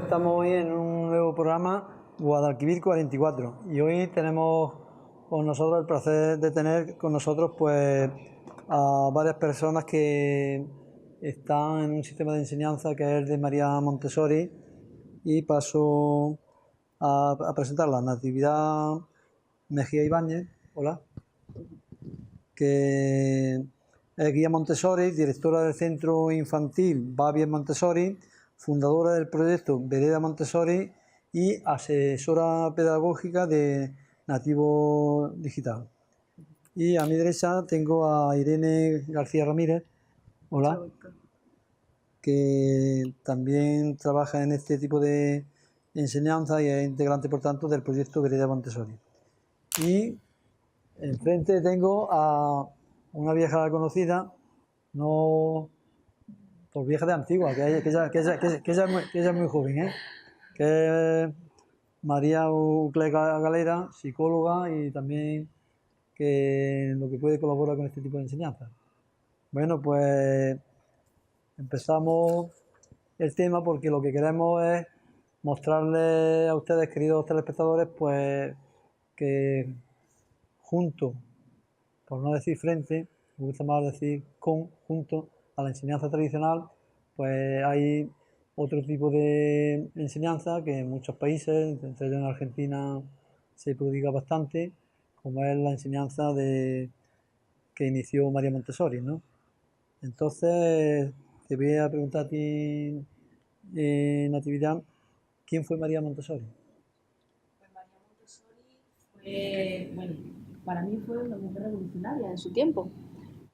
estamos hoy en un nuevo programa, Guadalquivir 44, y hoy tenemos con nosotros el placer de tener con nosotros pues a varias personas que están en un sistema de enseñanza que es el de María Montessori, y paso a presentarla. Natividad Mejía Ibáñez, hola, que es guía Montessori, directora del centro infantil Va Bien Montessori, fundadora del proyecto Vereda Montessori y asesora pedagógica de Nativo Digital. Y a mi derecha tengo a Irene García Ramírez, hola, que también trabaja en este tipo de enseñanza y es integrante, por tanto, del proyecto Vereda Montessori. Y enfrente tengo a una vieja conocida, no por vieja de antigua, que ella es muy joven, que es María Ucle Galera, psicóloga, y también que en lo que puede colaborar con este tipo de enseñanza. Bueno, pues empezamos el tema porque lo que queremos es mostrarles a ustedes, queridos telespectadores, pues que junto, por no decir frente, me gusta más decir junto a la enseñanza tradicional, pues hay otro tipo de enseñanza que en muchos países, entre ellos en Argentina, se prodiga bastante, como es la enseñanza que inició María Montessori, ¿no? Entonces, te voy a preguntar a ti, Natividad, ¿quién fue María Montessori? Pues María Montessori fue, bueno, para mí fue una mujer revolucionaria en su tiempo,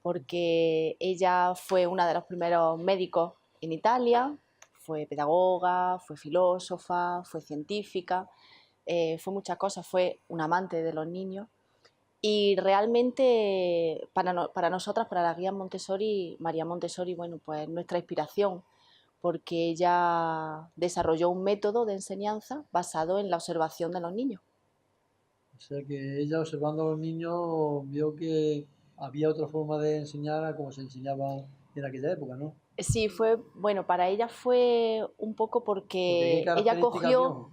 porque ella fue una de los primeros médicos en Italia, fue pedagoga, fue filósofa, fue científica, fue muchas cosas, fue un amante de los niños. Y realmente para nosotras, para la guía Montessori, María Montessori, bueno, pues nuestra inspiración, porque ella desarrolló un método de enseñanza basado en la observación de los niños. O sea que ella, observando a los niños, vio que había otra forma de enseñar a como se enseñaba en aquella época, ¿no? Sí, fue, bueno, para ella fue un poco Porque ¿qué porque características vio?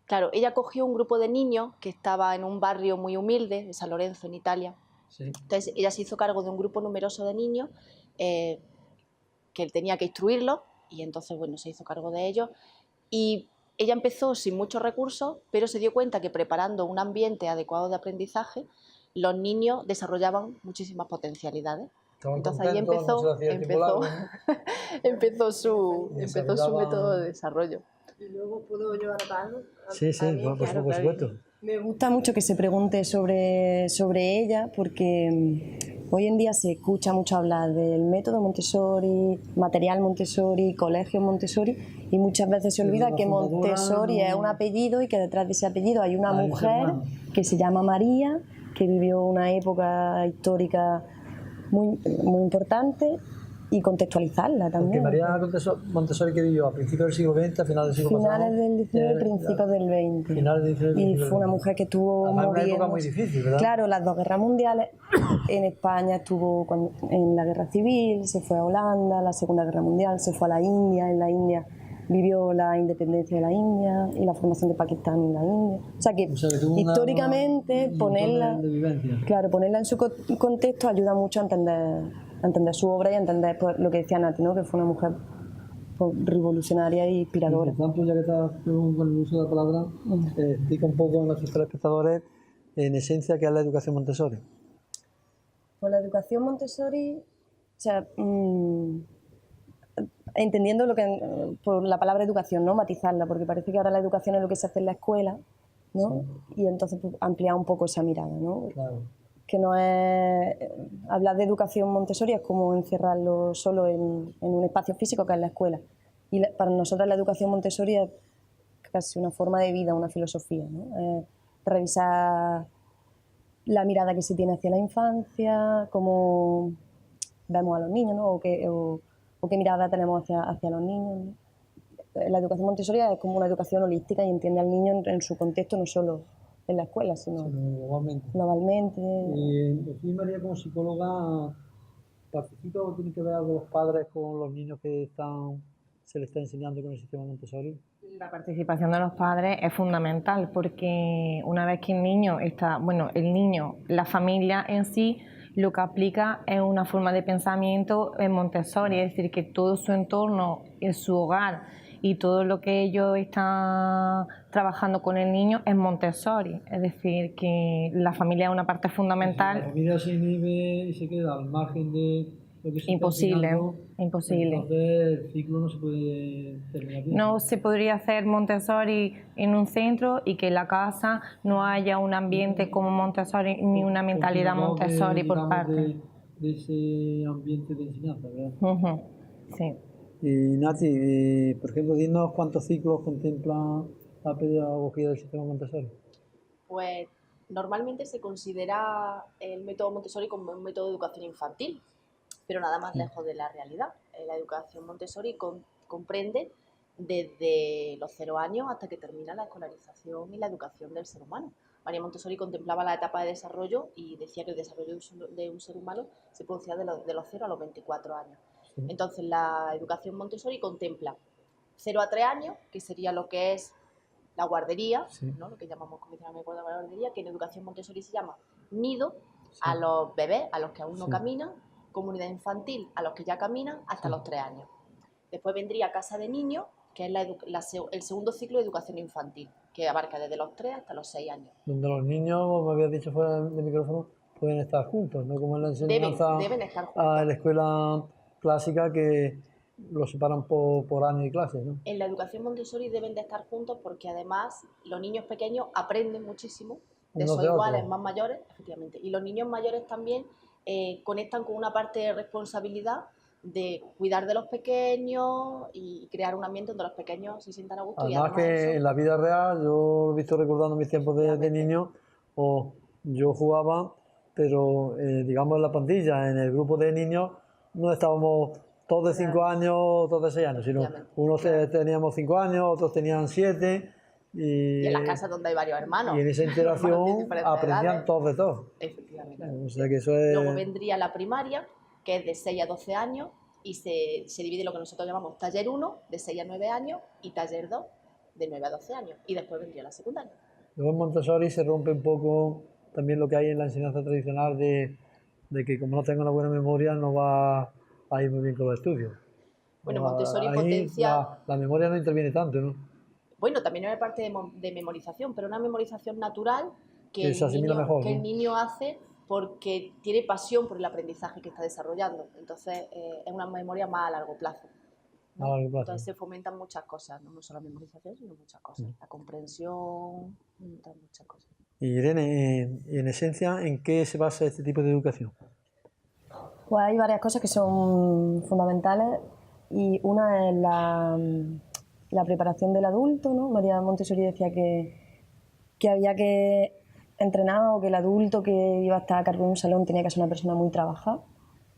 claro, ella cogió un grupo de niños que estaba en un barrio muy humilde, de San Lorenzo, en Italia. Sí. Entonces ella se hizo cargo de un grupo numeroso de niños que él tenía que instruirlos, y entonces, bueno, se hizo cargo de ellos. Y ella empezó sin muchos recursos, pero se dio cuenta que preparando un ambiente adecuado de aprendizaje, los niños desarrollaban muchísimas potencialidades. Estaban Entonces ahí contentos, no se le hacía el tiempo largo, ¿no? empezó su método de desarrollo. Y luego puedo llevar a cabo. Sí, Claro, por supuesto. Me gusta mucho que se pregunte sobre ella porque hoy en día se escucha mucho hablar del método Montessori, material Montessori, colegio Montessori, y muchas veces se olvida que Montessori es un apellido y que detrás de ese apellido hay una mujer que se llama María, que vivió una época histórica muy, muy importante, y contextualizarla también. Porque María Montessori, que vivió a principios del siglo XX, a finales del siglo pasado. Finales del XIX, principios del XX. Finales del XIX, y fue una mujer que estuvo moviendo. Una época muy moviéndose. difícil, ¿verdad? Claro, las dos guerras mundiales. En España estuvo en la guerra civil, se fue a Holanda, la Segunda Guerra Mundial, se fue a la India, en la India vivió la independencia de la India y la formación de Pakistán en la India. O sea que históricamente ponerla en su contexto ayuda mucho a entender su obra y a entender, pues, lo que decía Nati, ¿no? Que fue una mujer, pues, revolucionaria e inspiradora. Por tanto, ya que estás con el uso de la palabra, explica un poco a nuestros telespectadores, en esencia, qué es la educación Montessori. Pues la educación Montessori, o sea, entendiendo por la palabra educación, ¿no? Matizarla, porque parece que ahora la educación es lo que se hace en la escuela, ¿no? Sí. Y entonces, pues, ampliar un poco esa mirada, ¿no? Claro. Que no es... Hablar de educación Montessori es como encerrarlo solo en un espacio físico que es la escuela. Y para nosotros la educación Montessori es casi una forma de vida, una filosofía, ¿no? Revisar la mirada que se tiene hacia la infancia, cómo vemos a los niños, ¿no? O qué mirada tenemos hacia los niños, ¿no? La educación Montessori es como una educación holística y entiende al niño en su contexto, no solo en la escuela, sino globalmente. ¿Y aquí, María, como psicóloga, participa o tiene que ver algo los padres con los niños que se les está enseñando con el sistema Montessori? La participación de los padres es fundamental porque una vez que el niño está, bueno, el niño, la familia en sí, lo que aplica es una forma de pensamiento en Montessori, es decir, que todo su entorno, en su hogar y todo lo que ellos están trabajando con el niño es Montessori, es decir, que la familia es una parte fundamental. Si la familia se inhibe y se queda al margen de lo que se Imposible, está enseñando, imposible. entonces el ciclo no se puede terminar bien. No se podría hacer Montessori en un centro y que en la casa no haya un ambiente como Montessori ni una mentalidad Montessori por parte. De ese ambiente de enseñanza, ¿verdad? Ujú, sí. Y Nati, por ejemplo, dinos cuántos ciclos contempla la pedagogía del sistema Montessori. Pues normalmente se considera el método Montessori como un método de educación infantil, pero nada más lejos de la realidad. La educación Montessori comprende desde los 0 años hasta que termina la escolarización y la educación del ser humano. María Montessori contemplaba la etapa de desarrollo y decía que el desarrollo de un ser humano se producía de los 0 a los 24 años. Sí. Entonces, la educación Montessori contempla 0 a 3 años, que sería lo que es la guardería, Sí. ¿no? Lo que llamamos convencionalmente guardería, que en educación Montessori se llama nido, Sí. a los bebés, a los que aún no Sí. caminan, comunidad infantil, a los que ya caminan hasta los 3 años. Después vendría casa de niños, que es el segundo ciclo de educación infantil, que abarca desde los 3 hasta los 6 años. Donde los niños, como habías dicho fuera de micrófono, pueden estar juntos, no como en la enseñanza Deben estar juntos. a la escuela clásica que los separan por años y clases, ¿no? En la educación Montessori deben de estar juntos porque además los niños pequeños aprenden muchísimo de Unos sus de iguales otros. más mayores, efectivamente, y los niños mayores también conectan con una parte de responsabilidad de cuidar de los pequeños y crear un ambiente donde los pequeños se sientan a gusto y Además además que eso, en la vida real, yo lo he visto recordando mis tiempos de Efectivamente. niño, o yo jugaba, pero digamos en la pandilla, en el grupo de niños, no estábamos todos de 5 años, todos de 6 años, sino Efectivamente. unos teníamos 5 años, otros tenían 7, y en las casas donde hay varios hermanos, y en esa hermanos de interacción diferentes aprendían edades, todos de todo. efectivamente. O sea que eso Luego es... vendría la primaria, que es de 6 a 12 años, y se divide lo que nosotros llamamos taller 1, de 6 a 9 años, y taller 2, de 9 a 12 años. Y después vendría la secundaria. Luego en Montessori se rompe un poco también lo que hay en la enseñanza tradicional de que como no tengo una buena memoria no va a ir muy bien con los estudios. Bueno, Montessori Ahí potencia... la memoria no interviene tanto, ¿no? Bueno, también hay parte de memorización, pero una memorización natural Que se asimila mejor, que el ¿no? niño hace porque tiene pasión por el aprendizaje que está desarrollando. Entonces, es una memoria más a largo plazo, ¿no? A largo plazo. Entonces se fomentan muchas cosas, no solo la memorización, sino muchas cosas. La comprensión, muchas cosas. Y Irene, en esencia, ¿en qué se basa este tipo de educación? Pues hay varias cosas que son fundamentales y una es la preparación del adulto, ¿no? María Montessori decía que había que entrenar o que el adulto que iba a estar a cargo de un salón tenía que ser una persona muy trabajada.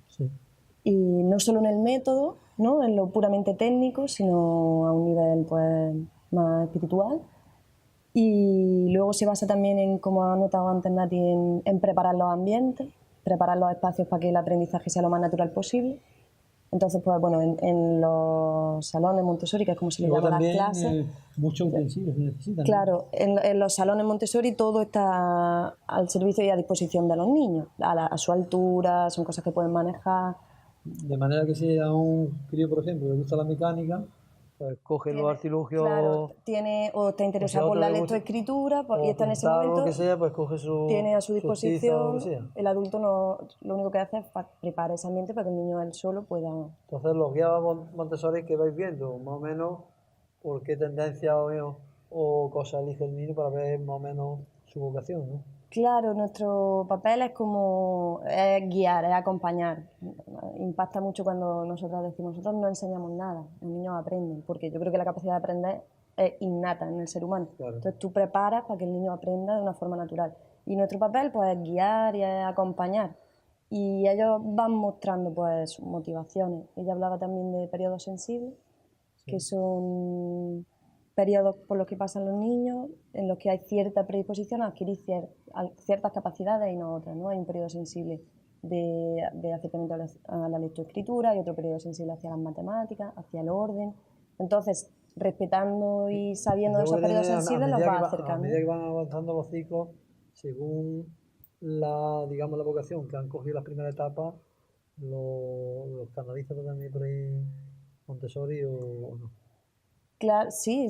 Sí. Y no solo en el método, ¿no? En lo puramente técnico, sino a un nivel pues, más espiritual. Y luego se basa también en, como ha notado antes Nati, en preparar los ambientes, preparar los espacios para que el aprendizaje sea lo más natural posible. Entonces, pues bueno, en los salones Montessori, que es como se le Luego llama a las también clases, muchos utensilios se necesitan. claro, en los salones Montessori todo está al servicio y a disposición de los niños, a su altura, son cosas que pueden manejar. De manera que si a un crío, por ejemplo, le gusta la mecánica, pues coge los artilugios... Claro, o está interesado por la lectoescritura y está en ese pintar o momento, lo que sea, pues coge tiene a su sus tizas o lo disposición, que sea. el adulto no, lo único que hace es preparar ese ambiente para que el niño él solo pueda... Entonces los guías Montessori que vais viendo, más o menos, por qué tendencia o cosas elige el niño para ver más o menos su vocación, ¿no? Claro, nuestro papel es guiar, es acompañar. Impacta mucho cuando nosotros no enseñamos nada, los niños aprenden, porque yo creo que la capacidad de aprender es innata en el ser humano. Claro. Entonces tú preparas para que el niño aprenda de una forma natural. Y nuestro papel pues, es guiar y es acompañar. Y ellos van mostrando pues, sus motivaciones. Ella hablaba también de periodos sensibles, que son periodos por los que pasan los niños, en los que hay cierta predisposición a adquirir ciertas capacidades y no otras, ¿no? Hay un periodo sensible de acercamiento a la lectoescritura y otro periodo sensible hacia las matemáticas, hacia el orden. Entonces, respetando y sabiendo de Luego esos periodos viene sensibles, los medida vas que a acercando. medida que van avanzando los ciclos, según digamos, la vocación que han cogido las primeras etapas, los canaliza también por ahí Montessori o no. Claro, sí,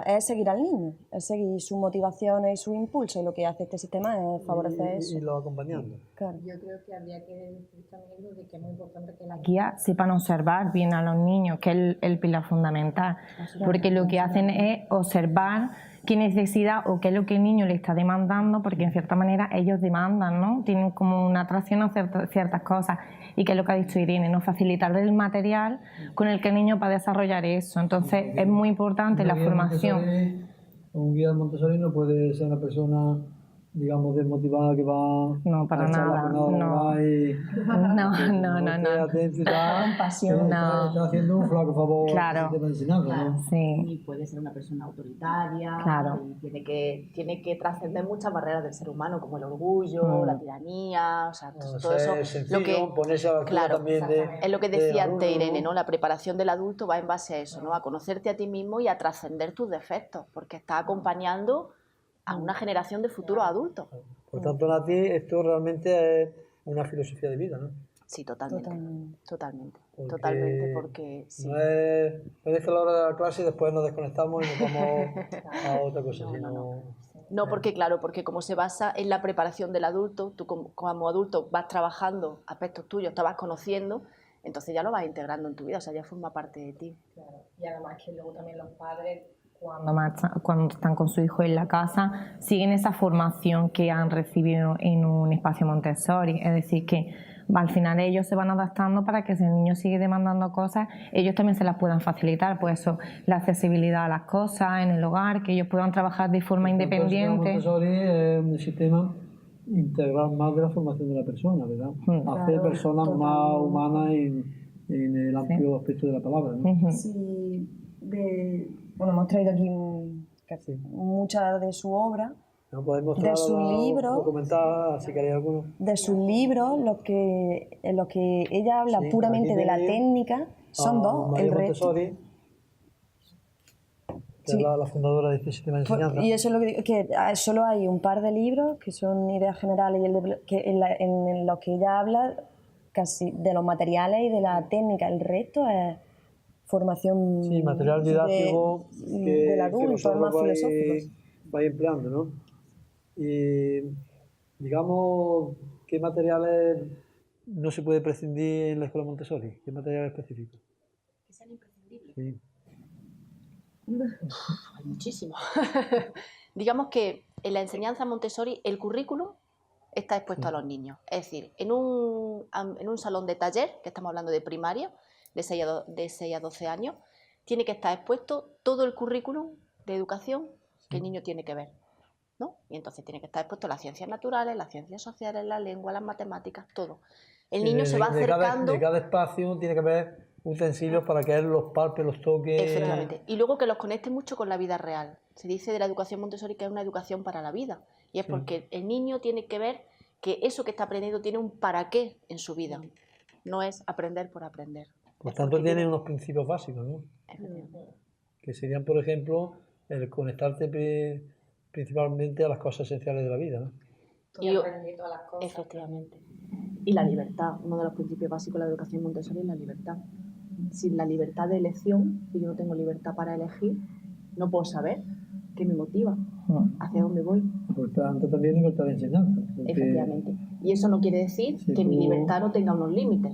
es seguir al niño, es seguir sus motivaciones y sus impulsos, y lo que hace este sistema es favorecer eso. Y lo acompañando. Claro. Yo creo que habría que decir también de que es muy importante que las guías sepan observar bien a los niños, que es el pilar fundamental, porque lo que hacen es observar qué necesidad o qué es lo que el niño le está demandando, porque en cierta manera ellos demandan, ¿no? Tienen como una atracción a ciertas cosas, y que es lo que ha dicho Irene, ¿no? Facilitar el material con el que el niño va a desarrollar eso. Entonces es muy importante la formación. Un guía de Montessori no puede ser una persona, digamos, desmotivada que va No, para a echar la nada, jornada no. y No. atento y tal, Pasión. está haciendo un flaco favor Claro. al sistema de enseñanza, ¿no? Sí. Ni puede ser una persona autoritaria, Claro. y tiene que trascender muchas barreras del ser humano, como el orgullo, la tiranía, o sea, todo eso. Ser sencillo, ponerse a la altura Claro, también es lo que decía del antes alumno, Irene, ¿no? ¿no? La preparación del adulto va en base a eso, ¿no? A conocerte a ti mismo y a trascender tus defectos, porque está acompañando a una generación de futuros adultos. Por tanto, Nati, esto realmente es una filosofía de vida, ¿no? Sí, totalmente. Totalmente. Porque Totalmente, porque sí. No es la hora de la clase y después nos desconectamos y nos vamos a otra cosa, sino... No, porque claro, porque como se basa en la preparación del adulto, tú como adulto vas trabajando aspectos tuyos, te vas conociendo, entonces ya lo vas integrando en tu vida, o sea, ya forma parte de ti. Claro. Y además que luego también los padres, cuando están con su hijo en la casa, siguen esa formación que han recibido en un espacio Montessori, es decir, que al final ellos se van adaptando para que si el niño sigue demandando cosas, ellos también se las puedan facilitar, pues eso, la accesibilidad a las cosas en el hogar, que ellos puedan trabajar de forma independiente. Montessori es un sistema integral más de la formación de la persona, ¿verdad? Hacer personas más humanas en el amplio aspecto de la palabra, ¿no? Sí, bueno, hemos traído aquí mucha de su obra, ¿No podéis mostrar de sus libros, comentar si queréis alguno? de sus libros, en los que ella habla Sí, puramente aquí de la tenéis técnica, son dos, María el resto. Montessori, que es la fundadora de este sistema de enseñanza. Y eso es lo que digo, que solo hay un par de libros que son ideas generales y en los que ella habla casi de los materiales y de la técnica. El resto es formación Sí, material didáctico del adulto, es más filosófico. vais empleando, ¿no? Y digamos, ¿qué materiales no se puede prescindir en la escuela Montessori? ¿Qué materiales específicos? Que sean imprescindibles. Sí. Hay muchísimos. Digamos que en la enseñanza Montessori el currículum está expuesto a los niños. Es decir, en un salón de taller, que estamos hablando de primaria, de 6 a 12 años, tiene que estar expuesto todo el currículum de educación que el niño tiene que ver, ¿no? Y entonces tiene que estar expuesto las ciencias naturales, las ciencias sociales, la lengua, las matemáticas, todo. El niño se va acercando... De cada espacio tiene que haber utensilios para que él los palpe, los toque... Efectivamente. Y luego que los conecte mucho con la vida real. Se dice de la educación Montessori que es una educación para la vida. Y es porque el niño tiene que ver que eso que está aprendiendo tiene un para qué en su vida. No es aprender por aprender. Por tanto, tiene unos principios básicos, ¿no? Efectivamente. Que serían, por ejemplo, el conectarte principalmente a las cosas esenciales de la vida, ¿no? Y efectivamente. Y la libertad. Uno de los principios básicos de la educación Montessori es la libertad. Sin la libertad de elección, si yo no tengo libertad para elegir, no puedo saber qué me motiva, hacia dónde voy. Por tanto, también libertad de enseñanza. Efectivamente. Y eso no quiere decir que mi libertad no tenga unos límites,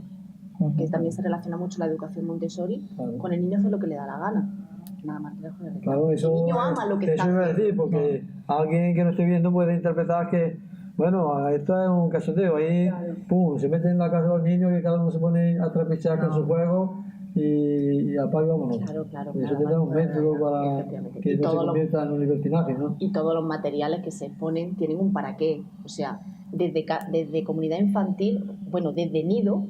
que también se relaciona mucho la educación Montessori con el niño hacer lo que le da la gana. Nada más que dejo de reclamar. Claro, eso, el niño ama lo que está eso iba a haciendo. decir, porque alguien que no esté viendo puede interpretar que, bueno, esto es un cachondeo, ahí pum, se meten en la casa de los niños y cada uno se pone a trapichear con su juego y apaga y vámonos. Claro. Y eso tendrá un método para que no se convierta en un libertinaje, ¿no? Y todos los materiales que se exponen tienen un para qué. O sea, desde comunidad infantil, bueno, desde nido,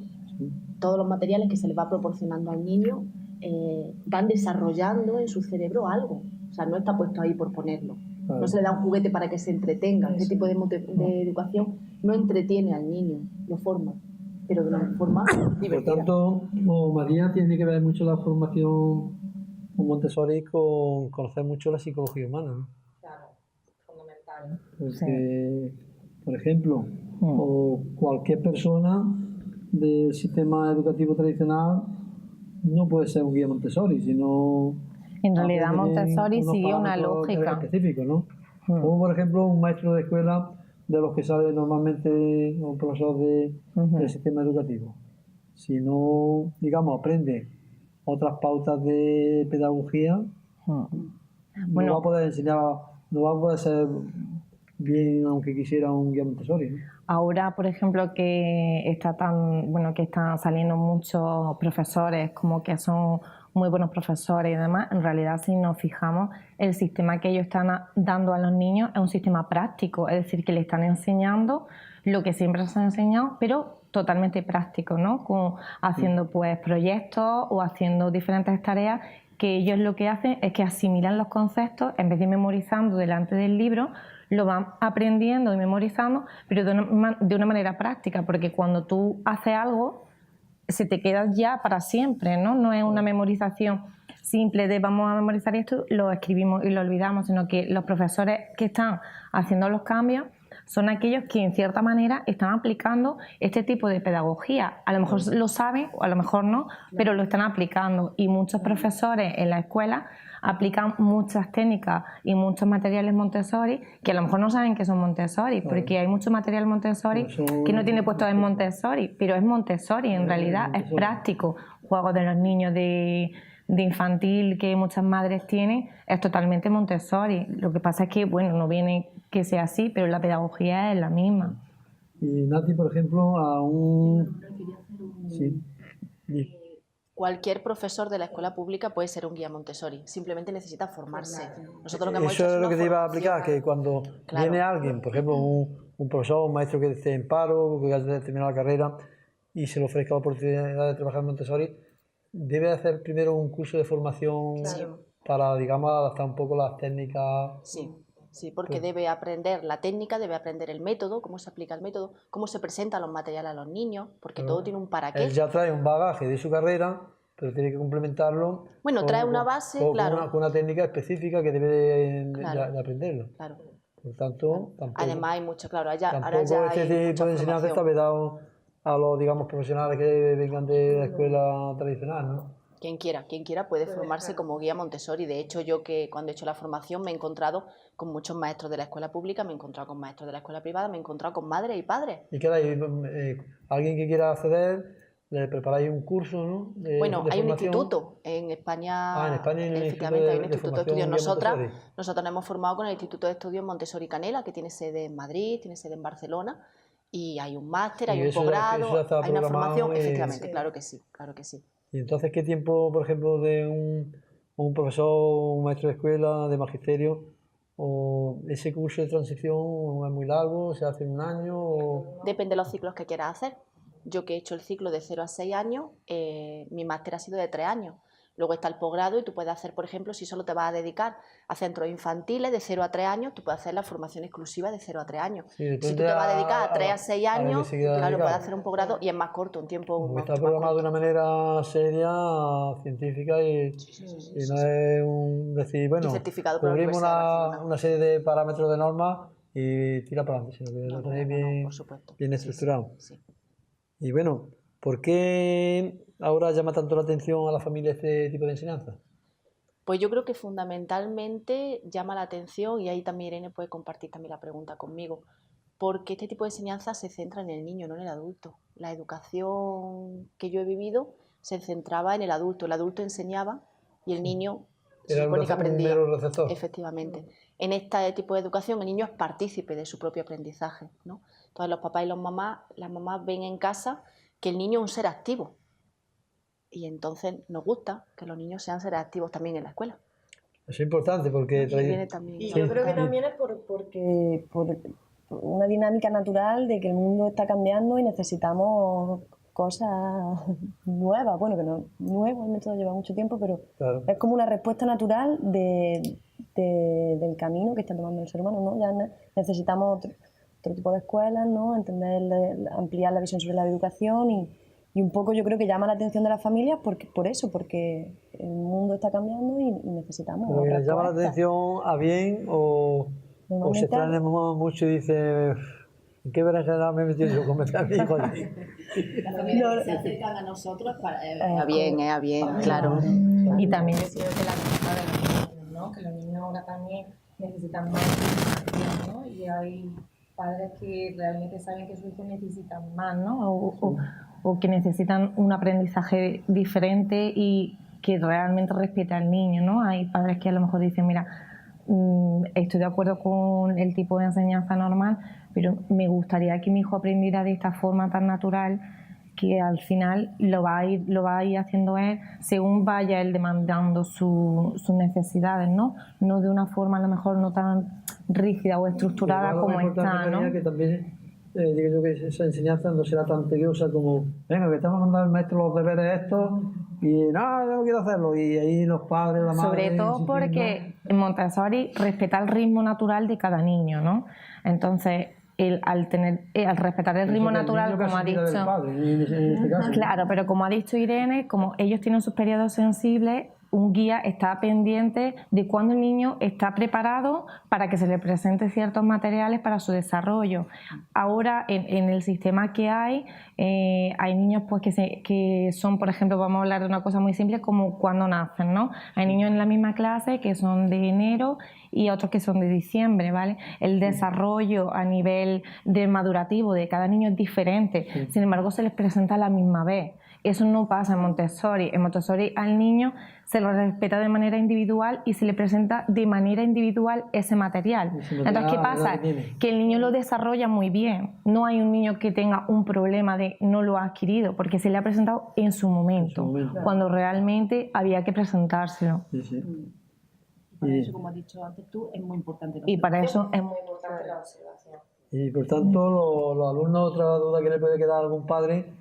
todos los materiales que se les va proporcionando al niño van desarrollando en su cerebro algo. O sea, no está puesto ahí por ponerlo. No se le da un juguete para que se entretenga. Este tipo de educación no entretiene al niño, lo forma, pero de una forma divertida. Por tanto, María, tiene que ver mucho la formación un Montessori con conocer mucho la psicología humana, ¿no? Claro, fundamental. Porque, por ejemplo, o cualquier persona del sistema educativo tradicional no puede ser un guía Montessori, sino En realidad aprende bien Montessori unos sigue una parámetros lógica. específicos, ¿no? Como por ejemplo un maestro de escuela de los que sale normalmente un profesor del sistema educativo. Si no, digamos, aprende otras pautas de pedagogía, no va a poder enseñar, no va a poder ser bien aunque quisiera un guía Montessori, ¿no? Ahora, por ejemplo, que que están saliendo muchos profesores, como que son muy buenos profesores y demás, en realidad si nos fijamos, el sistema que ellos están dando a los niños es un sistema práctico, es decir, que le están enseñando lo que siempre se ha enseñado, pero totalmente práctico, ¿no? Como haciendo pues proyectos o haciendo diferentes tareas que ellos lo que hacen es que asimilan los conceptos, en vez de memorizando delante del libro, lo van aprendiendo y memorizando, pero de una manera práctica, porque cuando tú haces algo, se te queda ya para siempre, ¿no? No es una memorización simple de vamos a memorizar esto, lo escribimos y lo olvidamos, sino que los profesores que están haciendo los cambios son aquellos que en cierta manera están aplicando este tipo de pedagogía. A lo mejor lo saben o a lo mejor no, pero lo están aplicando, y muchos profesores en la escuela aplican muchas técnicas y muchos materiales Montessori que a lo mejor no saben que son Montessori, porque hay mucho material Montessori que no tiene puesto en Montessori, pero es Montessori en realidad, es práctico. Juegos de los niños de infantil que muchas madres tienen es totalmente Montessori. Lo que pasa es que, bueno, no viene que sea así, pero la pedagogía es la misma. Y Nati, por ejemplo, a un... Sí. Cualquier profesor de la escuela pública puede ser un guía Montessori, simplemente necesita formarse. Nosotros lo que hemos Eso hecho es lo que te iba a formación. aplicar, que cuando Claro. viene alguien, por ejemplo, un profesor, un maestro que esté en paro, que haya terminado la carrera y se le ofrezca la oportunidad de trabajar en Montessori, debe hacer primero un curso de formación para, digamos, adaptar un poco las técnicas. Sí, porque debe aprender la técnica, debe aprender el método, cómo se aplica el método, cómo se presentan los materiales a los niños, porque todo tiene un para qué. Él ya trae un bagaje de su carrera, pero tiene que complementarlo. Bueno, trae una base, claro. Con una técnica específica que debe de aprenderlo. Claro. Por tanto, tampoco. Además hay mucho, claro, Tampoco ya este hay tipo mucha de enseñanza está vedado a los, digamos, profesionales que vengan de la escuela tradicional, ¿no? Quien quiera puede formarse como guía Montessori. De hecho, yo que cuando he hecho la formación me he encontrado con muchos maestros de la escuela pública, me he encontrado con maestros de la escuela privada, me he encontrado con madres y padres. ¿Y qué hay? Alguien que quiera acceder, le preparáis un curso, ¿no? Bueno, de hay un formación. instituto en España. En España hay un efectivamente, hay un instituto de estudios. Nosotros nos hemos formado con el Instituto de Estudios Montessori Canela, que tiene sede en Madrid, tiene sede en Barcelona, y hay un máster, hay un posgrado, hay una formación, efectivamente, claro que sí, claro que sí. ¿Y entonces qué tiempo, por ejemplo, de un profesor, un maestro de escuela, de magisterio, o ese curso de transición es muy largo, se hace en un año? Depende de los ciclos que quieras hacer. Yo que he hecho el ciclo de 0 a 6 años, mi máster ha sido de 3 años. Luego está el posgrado y tú puedes hacer, por ejemplo, si solo te vas a dedicar a centros infantiles de 0 a 3 años, tú puedes hacer la formación exclusiva de 0 a 3 años. Si tú te vas a dedicar a 3 a 6 años, claro, puedes hacer un posgrado y es más corto, un tiempo más está programado de una manera seria, científica y no es un decir, bueno, cubrimos una serie de parámetros de normas y tira para adelante, sino que lo tenéis bien estructurado. Y bueno, ¿por qué ahora llama tanto la atención a la familia este tipo de enseñanza? Pues yo creo que fundamentalmente llama la atención, y ahí también Irene puede compartir también la pregunta conmigo, porque este tipo de enseñanza se centra en el niño, no en el adulto. La educación que yo he vivido se centraba en el adulto enseñaba y el niño se supone que aprendía. Un mero receptor. Efectivamente. En este tipo de educación el niño es partícipe de su propio aprendizaje, ¿no? Entonces los papás y las mamás ven en casa que el niño es un ser activo, y entonces nos gusta que los niños sean seres activos también en la escuela. Es importante porque... Y yo creo que también es porque por una dinámica natural de que el mundo está cambiando y necesitamos cosas nuevas. Bueno, que no nuevo, el método lleva mucho tiempo, pero es como una respuesta natural del camino que está tomando el ser humano, ¿no? Ya necesitamos otro tipo de escuelas, ¿no? Entender, ampliar la visión sobre la educación Y un poco yo creo que llama la atención de las familias por eso, porque el mundo está cambiando y necesitamos. Pero ¿les llama la respuestas. atención a bien o se Normalmente extraña mucho y dice, ¿en qué berenjena me he metido yo con meter a mi hijo aquí? Las familias que se acercan a nosotros a bien, claro. Y también decir que la mirada de los niños, ¿no? Que los niños ahora también necesitan más información, ¿no? Y hay padres que realmente saben que sus hijos necesitan más, ¿no? O que necesitan un aprendizaje diferente y que realmente respete al niño, ¿no? Hay padres que a lo mejor dicen, mira, estoy de acuerdo con el tipo de enseñanza normal, pero me gustaría que mi hijo aprendiera de esta forma tan natural, que al final lo va a ir haciendo él según vaya él demandando sus necesidades, ¿no? No de una forma a lo mejor no tan rígida o estructurada como está, ¿no? Que también, digo yo, que esa enseñanza no será tan tediosa como, venga, que estamos mandando al maestro los deberes estos y no, yo no quiero hacerlo, y ahí los padres, la madre... Sobre todo porque en Montessori respeta el ritmo natural de cada niño, ¿no? Entonces, al respetar el ritmo natural, como ha dicho... Claro, pero como ha dicho Irene, como ellos tienen sus periodos sensibles, un guía está pendiente de cuándo el niño está preparado para que se le presenten ciertos materiales para su desarrollo. Ahora, en el sistema que hay niños pues que son, por ejemplo, vamos a hablar de una cosa muy simple como cuando nacen, ¿no? Hay niños en la misma clase que son de enero y otros que son de diciembre, ¿vale? El desarrollo a nivel de madurativo de cada niño es diferente, sin embargo se les presenta a la misma vez. Eso no pasa en Montessori. En Montessori al niño se lo respeta de manera individual y se le presenta de manera individual ese material. Entonces, ¿qué pasa? Que el niño lo desarrolla muy bien. No hay un niño que tenga un problema de no lo ha adquirido, porque se le ha presentado en su momento, cuando realmente había que presentárselo. Para eso, como has dicho antes tú, es muy importante. Y para eso es muy importante la observación. Y por tanto, los alumnos, otra duda que le puede quedar a algún padre,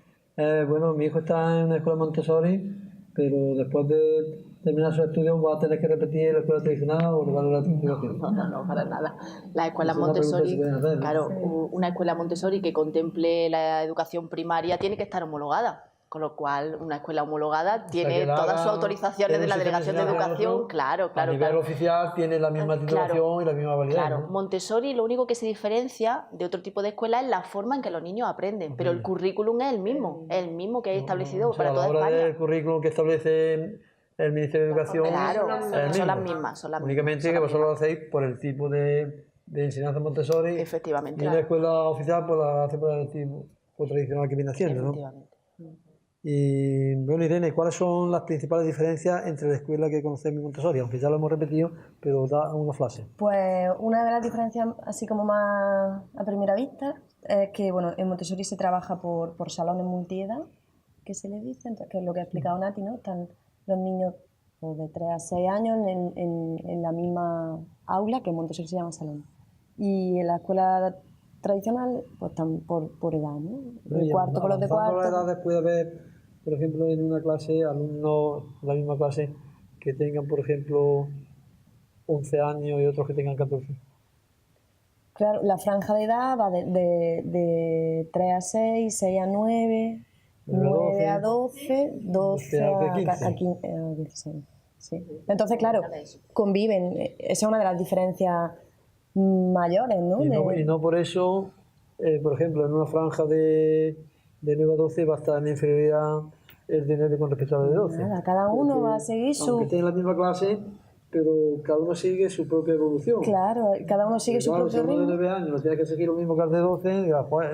bueno, mi hijo está en una escuela Montessori, pero después de terminar sus estudios va a tener que repetir la escuela tradicional o darle la titulación. No, para nada. Las escuelas Montessori, claro, una escuela Montessori que contemple la educación primaria tiene que estar homologada. Con lo cual, una escuela homologada tiene todas sus autorizaciones de la Delegación de Educación, claro. A nivel oficial tiene la misma titulación y la misma validez. Claro, ¿no? Montessori lo único que se diferencia de otro tipo de escuela es la forma en que los niños aprenden, pero el currículum es el mismo que hay establecido para toda España. El currículum que establece el Ministerio de Educación son las mismas. Únicamente que vosotros lo hacéis por el tipo de enseñanza Montessori. Efectivamente. Y una escuela oficial pues la hace por el tipo tradicional que viene haciendo, ¿no? Y bueno, Irene, ¿cuáles son las principales diferencias entre la escuela que conocemos y Montessori? Aunque ya lo hemos repetido, pero da una frase. Pues una de las diferencias, así como más a primera vista, es que bueno, en Montessori se trabaja por salones multiedad, que se le dice, que es lo que ha explicado Nati, ¿no? Están los niños pues, de 3 a 6 años en la misma aula, que en Montessori se llama salón. Y en la escuela tradicional, pues están por edad, ¿no? De cuarto con los de cuarto. Por edades puede haber, por ejemplo, en una clase, alumnos de la misma clase que tengan, por ejemplo, 11 años y otros que tengan 14. Claro, la franja de edad va de 3 a 6, 6 a 9, 9 a 12, 12 a 16. Sí. Entonces, claro, conviven. Esa es una de las diferencias mayores, ¿no? Y no por eso, por ejemplo, en una franja de 9 a 12 va a estar en inferioridad el de 9 con respecto a la de 12. Nada, cada uno va a seguir su... Aunque estén en la misma clase, pero cada uno sigue su propia evolución. Claro, cada uno sigue su propio ritmo. Si uno de 9 años no tiene que seguir lo mismo que el de 12, diga, pues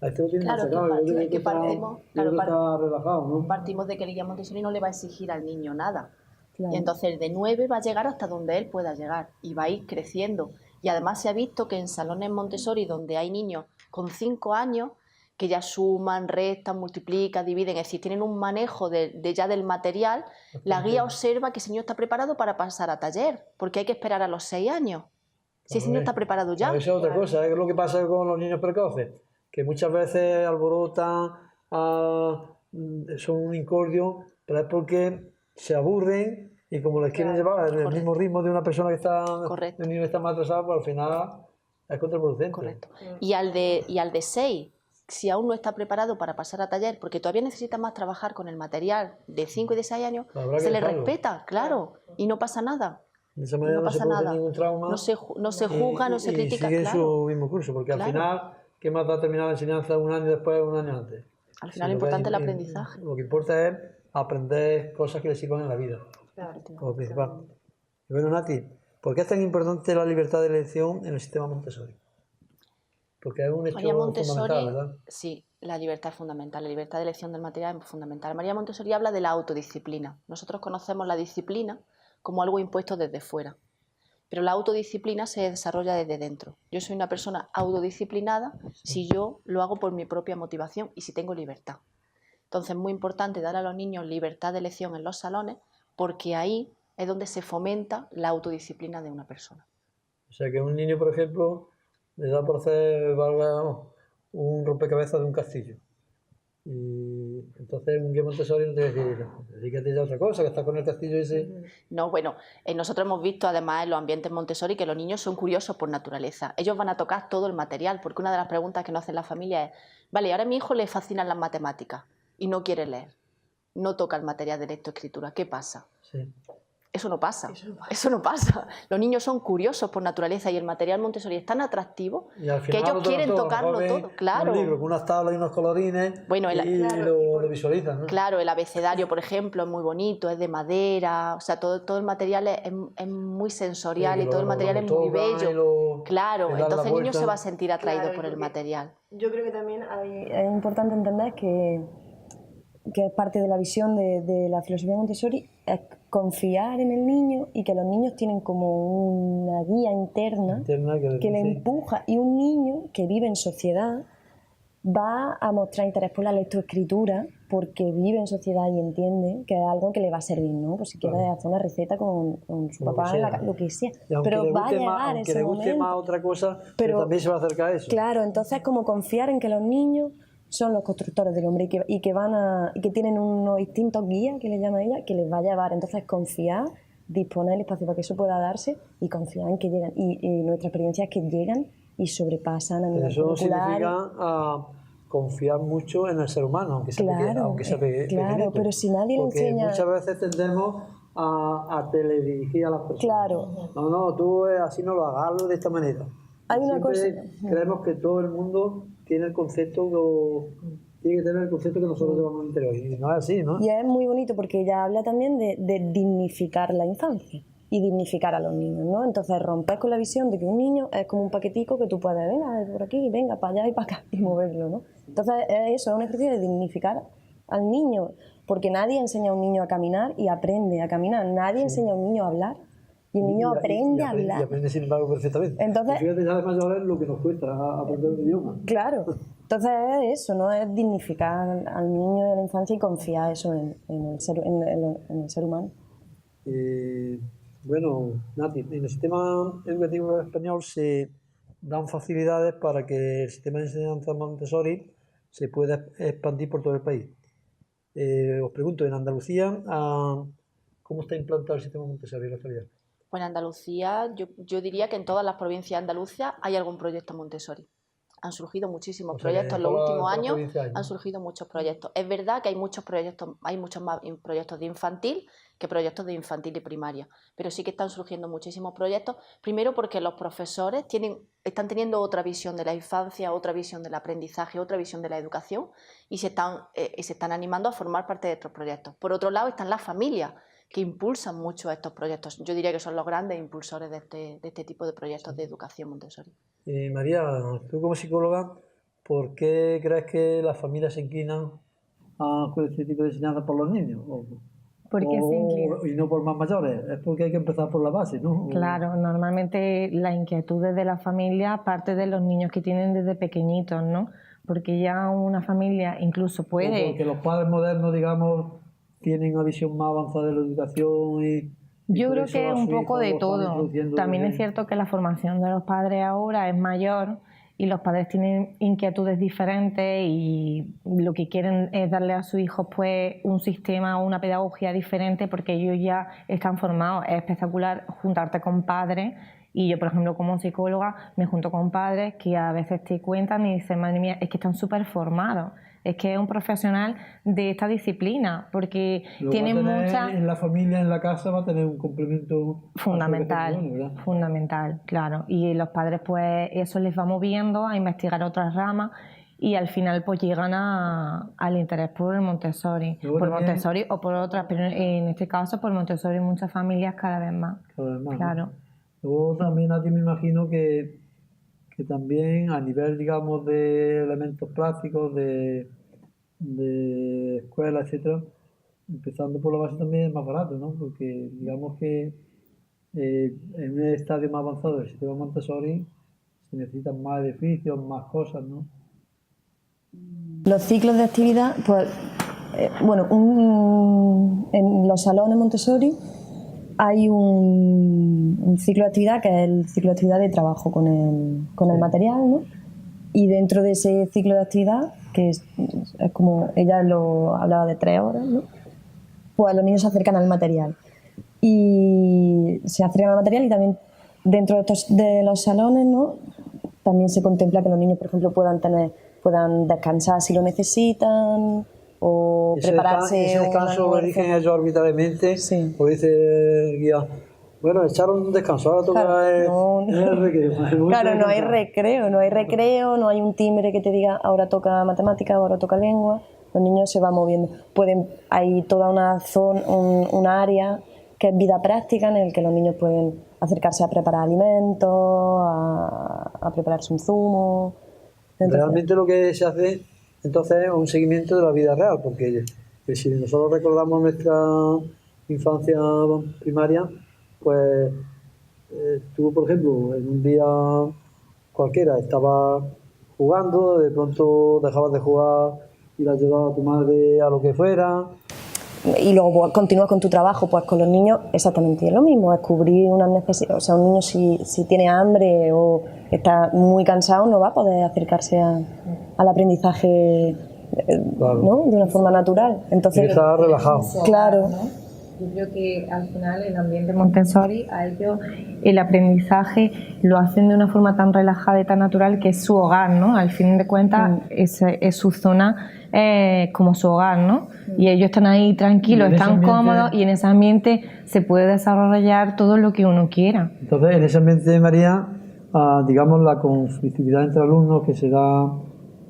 a este lo tiene que sacar. Está relajado, ¿no? Partimos de que el guía Montessori no le va a exigir al niño nada. Claro. Y entonces el de 9 va a llegar hasta donde él pueda llegar y va a ir creciendo. Y además se ha visto que en salones Montessori donde hay niños con 5 años que ya suman, restan, multiplican, dividen, es decir, tienen un manejo ya del material, la guía observa que ese niño está preparado para pasar a taller, porque hay que esperar a los 6 años. Si ese niño está preparado ya. Eso es otra cosa, es lo que pasa con los niños precoces, que muchas veces alborotan, son un incordio, pero es porque se aburren y como les quieren llevar el mismo ritmo de una persona que está, de un niño que está más atrasado, pues al final es contraproducente. Correcto. Y al de 6, si aún no está preparado para pasar a taller, porque todavía necesita más trabajar con el material de 5 y de 6 años, se le respeta, claro, y no pasa nada. De esa manera No no se pasa produce nada. ningún trauma. No se juzga, no se critica, Y sigue claro. su mismo curso, porque al Claro. final, ¿qué más da terminar la enseñanza un año después o un año antes? Al final Si lo que importante es el aprendizaje. Lo que importa es aprender cosas que le sirvan en la vida, como principal. Y bueno, Nati, ¿por qué es tan importante la libertad de elección en el sistema Montessori? Porque es un hecho María Montessori, fundamental, ¿verdad? sí, la libertad es fundamental, la libertad de elección del material es fundamental. María Montessori habla de la autodisciplina. Nosotros conocemos la disciplina como algo impuesto desde fuera, pero la autodisciplina se desarrolla desde dentro. Yo soy una persona autodisciplinada si yo lo hago por mi propia motivación y si tengo libertad. Entonces es muy importante dar a los niños libertad de elección en los salones porque ahí es donde se fomenta la autodisciplina de una persona. O sea, que un niño, por ejemplo, le da por hacer un rompecabezas de un castillo. Y entonces un guía Montessori no te va a decir, dedícate ya a otra cosa, que estás con el castillo ese. No, bueno, nosotros hemos visto además en los ambientes Montessori que los niños son curiosos por naturaleza. Ellos van a tocar todo el material, porque una de las preguntas que nos hacen las familias es, vale, ahora a mi hijo le fascinan las matemáticas y no quiere leer, no toca el material de lectoescritura, ¿qué pasa? Sí. Eso no pasa, eso no pasa. Los niños son curiosos por naturaleza y el material Montessori es tan atractivo que ellos quieren tocarlo todo. Claro. Un libro con unas tablas y unos colorines bueno, lo visualizan, ¿no? Claro, el abecedario, por ejemplo, es muy bonito, es de madera, o sea, todo el material es muy sensorial y todo el material es muy bello. Claro, entonces el niño se va a sentir atraído por el material. Yo creo que también es importante entender que es parte de la visión de la filosofía Montessori, es confiar en el niño y que los niños tienen como una guía interna que le empuja, y un niño que vive en sociedad va a mostrar interés por la lectoescritura porque vive en sociedad y entiende que es algo que le va a servir, ¿no? Pues si quiere hacer una receta con su papá, lo que sea. Pero va a llegar ese momento. Aunque le guste más otra cosa, pero también se va a acercar a eso. Claro, entonces es como confiar en que los niños son los constructores del hombre y que tienen unos instintos guías, que le llama ella, que les va a llevar. Entonces confiar, disponer el espacio para que eso pueda darse y confiar en que llegan. Y nuestra experiencia es que llegan y sobrepasan a nivel curricular. Eso significa confiar mucho en el ser humano, aunque sea pequeñito. Claro, pero si nadie le enseña... Muchas veces tendemos a teledirigir a las personas. Claro. No, tú así no lo hagas, hazlo de esta manera. Hay una cosa... Creemos que todo el mundo tiene el concepto, tiene que tener el concepto que nosotros llevamos interior. Y no es así, ¿no? Y es muy bonito porque ella habla también de dignificar la infancia y dignificar a los niños, ¿no? Entonces romper con la visión de que un niño es como un paquetico que tú puedes, venga, por aquí, venga, para allá y para acá, y moverlo, ¿no? Entonces es eso, es un ejercicio de dignificar al niño, porque nadie enseña a un niño a caminar y aprende a caminar, nadie enseña a un niño a hablar. Y el niño aprende a hablar. Y aprende, sin embargo, perfectamente. Entonces, y fíjate, ya de mayores lo que nos cuesta aprender un idioma. Claro. Entonces es eso, ¿no? Es dignificar al niño y a la infancia y confiar eso en el ser humano. Bueno, Nati, en el sistema educativo español se dan facilidades para que el sistema de enseñanza Montessori se pueda expandir por todo el país. Os pregunto, en Andalucía, ¿cómo está implantado el sistema Montessori en la actualidad? Pues en Andalucía, yo diría que en todas las provincias andaluzas hay algún proyecto Montessori. Han surgido muchísimos proyectos en los últimos años, han surgido muchos proyectos. Es verdad que hay muchos más proyectos de infantil que proyectos de infantil y primaria, pero sí que están surgiendo muchísimos proyectos, primero porque los profesores están teniendo otra visión de la infancia, otra visión del aprendizaje, otra visión de la educación y se están animando a formar parte de estos proyectos. Por otro lado están las familias, que impulsan mucho estos proyectos. Yo diría que son los grandes impulsores de este tipo de proyectos de educación Montessori. María, tú como psicóloga, ¿por qué crees que las familias se inclinan con este tipo de enseñanza por los niños? ¿Por qué se inclinan? Y no por más mayores, es porque hay que empezar por la base, ¿no? Claro, normalmente las inquietudes de la familia parte de los niños que tienen desde pequeñitos, ¿no? Porque ya una familia incluso puede... O porque los padres modernos, digamos, tienen una visión más avanzada de la educación y yo creo que es un poco de todo. También es cierto que la formación de los padres ahora es mayor y los padres tienen inquietudes diferentes y lo que quieren es darle a sus hijos pues un sistema o una pedagogía diferente porque ellos ya están formados. Es espectacular juntarte con padres Y yo, por ejemplo, como psicóloga, me junto con padres que a veces te cuentan y dicen, madre mía, es que están súper formados. Es que es un profesional de esta disciplina, porque tienen mucha... En la familia, en la casa, va a tener un complemento fundamental, bueno, fundamental, claro. Y los padres, pues, eso les va moviendo a investigar otras ramas y al final, pues, llegan al interés por el Montessori. Luego por también, Montessori o por otras, pero en este caso, por Montessori, muchas familias cada vez más. Cada vez más, claro. ¿no? Luego también a ti me imagino que también a nivel, digamos, de elementos prácticos, de escuela, etcétera, empezando por la base también es más barato, ¿no? Porque digamos que en un estadio más avanzado del sistema Montessori se necesitan más edificios, más cosas, ¿no? Los ciclos de actividad, pues, bueno, en los salones Montessori hay un ciclo de actividad que es el ciclo de actividad de trabajo con el material, ¿no? Y dentro de ese ciclo de actividad, que es como ella lo hablaba de 3 horas, ¿no? Pues los niños se acercan al material. Y se acercan al material y también dentro de los salones, ¿no? También se contempla que los niños, por ejemplo, puedan descansar si lo necesitan o prepararse. Ese descanso lo eligen ellos arbitrariamente, sí. O dice el guía, bueno, echaron un descanso, ahora toca claro, el recreo. Claro, no hay recreo, no hay un timbre que te diga ahora toca matemática, ahora toca lengua. Los niños se van moviendo. Hay toda una zona, una área que es vida práctica en el que los niños pueden acercarse a preparar alimentos, a prepararse un zumo. Entonces, realmente lo que se hace entonces es un seguimiento de la vida real, porque si nosotros recordamos nuestra infancia primaria, pues tú, por ejemplo, en un día cualquiera estabas jugando, de pronto dejabas de jugar y la llevabas a tu madre a lo que fuera. Y luego pues, continúas con tu trabajo, pues con los niños exactamente es lo mismo, es cubrir unas necesidades. O sea, un niño si tiene hambre o está muy cansado no va a poder acercarse al aprendizaje claro. ¿no? De una forma natural. Entonces, está relajado. Claro. Yo creo que al final el ambiente Montessori, a ellos el aprendizaje lo hacen de una forma tan relajada y tan natural que es su hogar, ¿no? Al fin de cuentas es su zona como su hogar, ¿no? Y ellos están ahí tranquilos, están cómodos y en ese ambiente se puede desarrollar todo lo que uno quiera. Entonces, en ese ambiente, María, digamos, la conflictividad entre alumnos que se da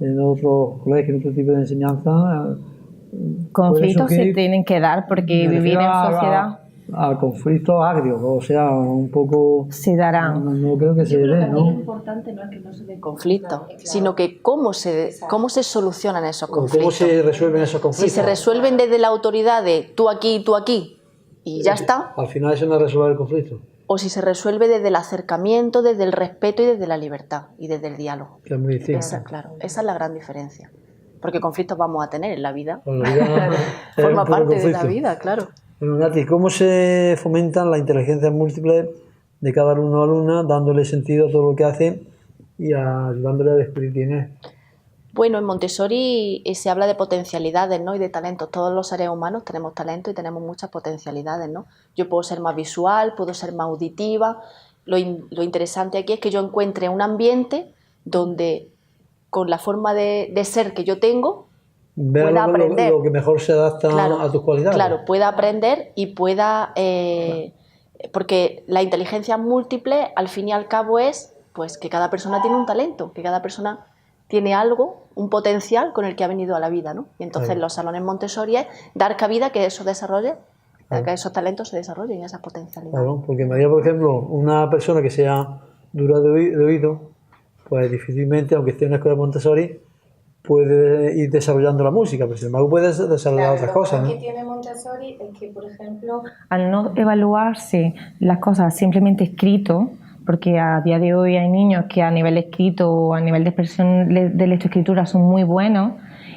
en otros colegios, en otro tipo de enseñanza... Conflictos se tienen que dar porque vivir en sociedad... A conflictos agrios, o sea, un poco... Se darán. No creo que se den, ¿no? Lo importante no es que no se den conflictos, sino que cómo se solucionan esos conflictos. ¿Cómo se resuelven esos conflictos? Si se resuelven desde la autoridad de tú aquí, y ya está. Al final eso no es resolver el conflicto. O si se resuelve desde el acercamiento, desde el respeto y desde la libertad y desde el diálogo. Que es muy distinto. Esa es la gran diferencia. Porque conflictos vamos a tener en la vida. Forma parte de la vida, claro. Bueno, Nati, ¿cómo se fomentan las inteligencias múltiples de cada alumno o alumna, dándole sentido a todo lo que hace y ayudándole a descubrir quién es? Bueno, en Montessori se habla de potencialidades, ¿no? Y de talentos. Todos los seres humanos tenemos talento y tenemos muchas potencialidades, ¿no? Yo puedo ser más visual, puedo ser más auditiva. Lo interesante aquí es que yo encuentre un ambiente donde, con la forma de ser que yo tengo, pueda aprender. Lo que mejor se adapta a tus cualidades. Claro, pueda aprender y pueda... porque la inteligencia múltiple, al fin y al cabo, es pues que cada persona tiene un talento, que cada persona tiene algo, un potencial con el que ha venido a la vida, ¿no? Y entonces los salones Montessori es dar cabida a que eso desarrolle, a que esos talentos se desarrollen, esas potencialidades. Claro, porque María, por ejemplo, una persona que sea dura de oído, pues difícilmente, aunque esté en una escuela Montessori, puede ir desarrollando la música, pero sin embargo puede desarrollar otras cosas, ¿no? Lo que tiene Montessori es que, por ejemplo, al no evaluarse las cosas simplemente escrito, porque a día de hoy hay niños que a nivel escrito o a nivel de expresión de lectoescritura son muy buenos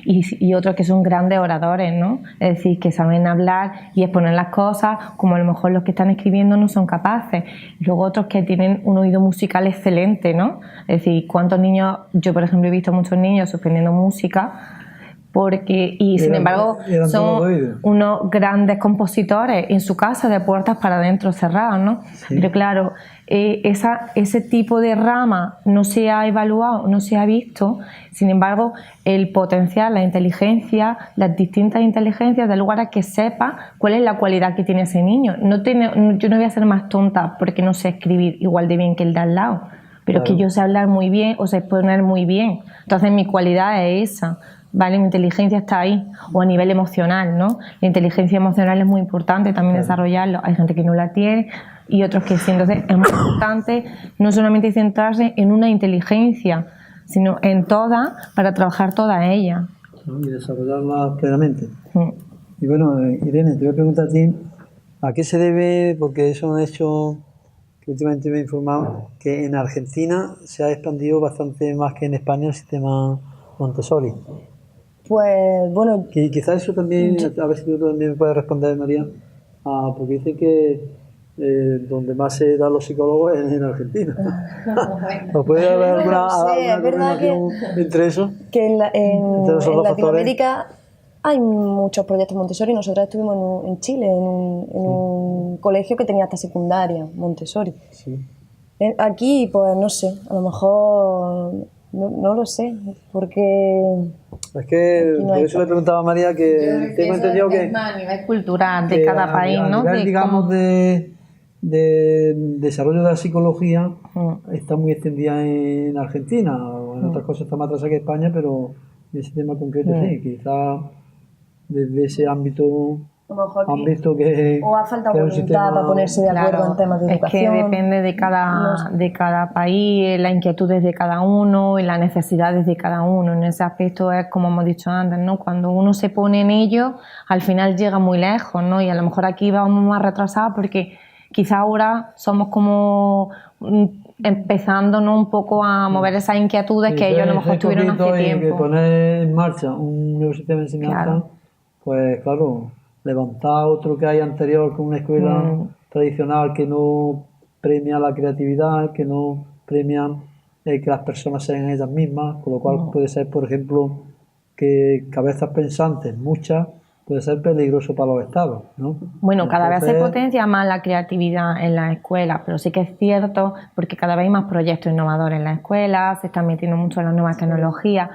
y otros que son grandes oradores, ¿no? Es decir, que saben hablar y exponer las cosas como a lo mejor los que están escribiendo no son capaces. Y luego otros que tienen un oído musical excelente, ¿no? Es decir, ¿cuántos niños? Yo, por ejemplo, he visto muchos niños suspendiendo música y sin Eran- embargo eran todos son oídos. unos grandes compositores en su casa de puertas para adentro cerradas, ¿no? Sí. Pero claro, ese tipo de rama no se ha evaluado, no se ha visto. Sin embargo, el potencial, la inteligencia, las distintas inteligencias, da lugar a que sepa cuál es la cualidad que tiene ese niño. Yo no voy a ser más tonta porque no sé escribir igual de bien que el de al lado, pero Claro. que yo sé hablar muy bien o sé exponer muy bien. Entonces mi cualidad es esa. ¿Vale? Mi inteligencia está ahí, o a nivel emocional, ¿no? La inteligencia emocional es muy importante también desarrollarlo. Hay gente que no la tiene y otros que sí. Entonces es muy importante no solamente centrarse en una inteligencia, sino en todas para trabajar todas ellas. ¿no? Y desarrollarla plenamente. Mm. Y bueno, Irene, te voy a preguntar a ti, ¿a qué se debe? Porque es un hecho que últimamente me he informado, que en Argentina se ha expandido bastante más que en España el sistema Montessori. Pues bueno, Quizás eso también, a ver si tú también me puedes responder, María, porque dicen que donde más se da los psicólogos es en Argentina. ¿Os puede haber Bueno, sí, alguna es verdad correlación entre eso? que Entre esos en dos Latinoamérica hay muchos proyectos Montessori. Nosotros estuvimos en Chile, en un colegio que tenía hasta secundaria, Montessori. Sí. Aquí, pues no sé, a lo mejor no lo sé, porque Es que Aquí no por hay eso le preguntaba a María que tengo entendido que a nivel cultural de que cada país, a ¿no? nivel, De digamos, cómo- de desarrollo de la psicología Mm. está muy extendida en Argentina, o en otras cosas está más atrasada que España, pero en ese tema concreto sí, quizás desde ese ámbito a lo mejor han visto que, o ha faltado que es un voluntad sistema... para ponerse de acuerdo Claro, en temas de es que educación. depende de cada país, las inquietudes de cada uno y las necesidades de cada uno. En ese aspecto es como hemos dicho antes, ¿no? Cuando uno se pone en ello, al final llega muy lejos, ¿no? Y a lo mejor aquí vamos más retrasados porque quizá ahora somos como empezando, ¿no? Un poco a mover esas inquietudes Sí, que ellos a lo mejor ese tuvieron hace poquito y que tiempo. poner en marcha un nuevo sistema de enseñanza, Claro. pues claro, levantar otro que hay anterior con una escuela tradicional que no premia la creatividad, que no premia que las personas sean ellas mismas, con lo cual puede ser, por ejemplo, que cabezas pensantes, muchas, puede ser peligroso para los estados, ¿no? Bueno, cada vez se Entonces, potencia más la creatividad en las escuelas, pero sí que es cierto porque cada vez hay más proyectos innovadores en las escuelas, se están metiendo mucho en las nuevas tecnologías,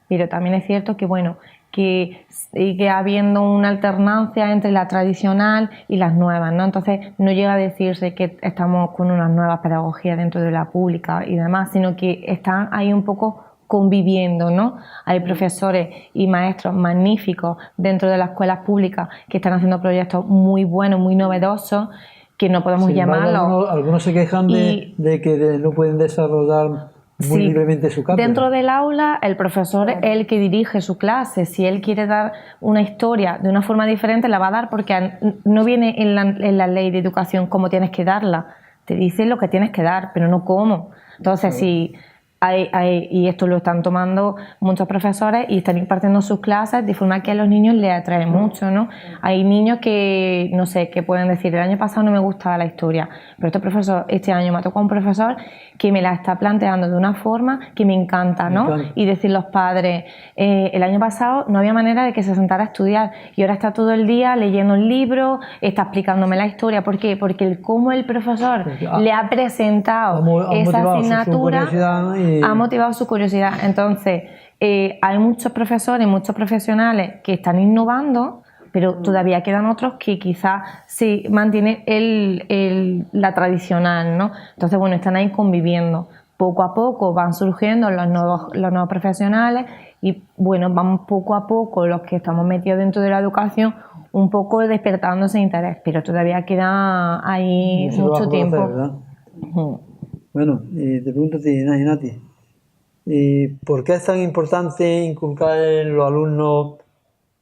pero también es cierto que, bueno, que sigue habiendo una alternancia entre la tradicional y las nuevas, ¿no? Entonces no llega a decirse que estamos con unas nuevas pedagogías dentro de la pública y demás, sino que están ahí un poco conviviendo, ¿no? Hay profesores y maestros magníficos dentro de las escuelas públicas que están haciendo proyectos muy buenos, muy novedosos, que no podemos sin embargo, llamarlos. algunos se quejan Y- de que no pueden desarrollar muy Sí, libremente su cátedra. dentro del aula el profesor es el que dirige su clase. Si él quiere dar una historia de una forma diferente, la va a dar porque no viene en la ley de educación cómo tienes que darla. Te dice lo que tienes que dar, pero no cómo. Entonces, si y esto lo están tomando muchos profesores y están impartiendo sus clases de forma que a los niños les atrae mucho, ¿no? Hay niños que, no sé, que pueden decir, el año pasado no me gustaba la historia, pero este año me ha tocado un profesor que me la está planteando de una forma que me encanta, ¿no? Me encanta. Y decir los padres, el año pasado no había manera de que se sentara a estudiar y ahora está todo el día leyendo un libro, está explicándome la historia. ¿Por qué? Porque cómo el profesor le ha presentado ha esa motivado su asignatura curiosidad y- ha motivado su curiosidad. Entonces, hay muchos profesores, muchos profesionales que están innovando, pero todavía quedan otros que quizás sí mantienen la tradicional, ¿no? Entonces, bueno, están ahí conviviendo. Poco a poco van surgiendo los nuevos profesionales y, bueno, vamos poco a poco los que estamos metidos dentro de la educación un poco despertando ese interés, pero todavía queda ahí Mucho mucho trabajo por tiempo. hacer, ¿verdad? Ujú. Bueno, te pregunto a ti, Nati, ¿por qué es tan importante inculcar en los alumnos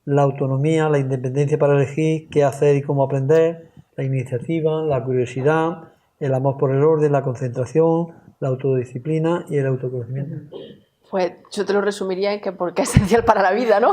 la autonomía, la independencia para elegir qué hacer y cómo aprender, la iniciativa, la curiosidad, el amor por el orden, la concentración, la autodisciplina y el autoconocimiento? Pues yo te lo resumiría en que porque es esencial para la vida, ¿no?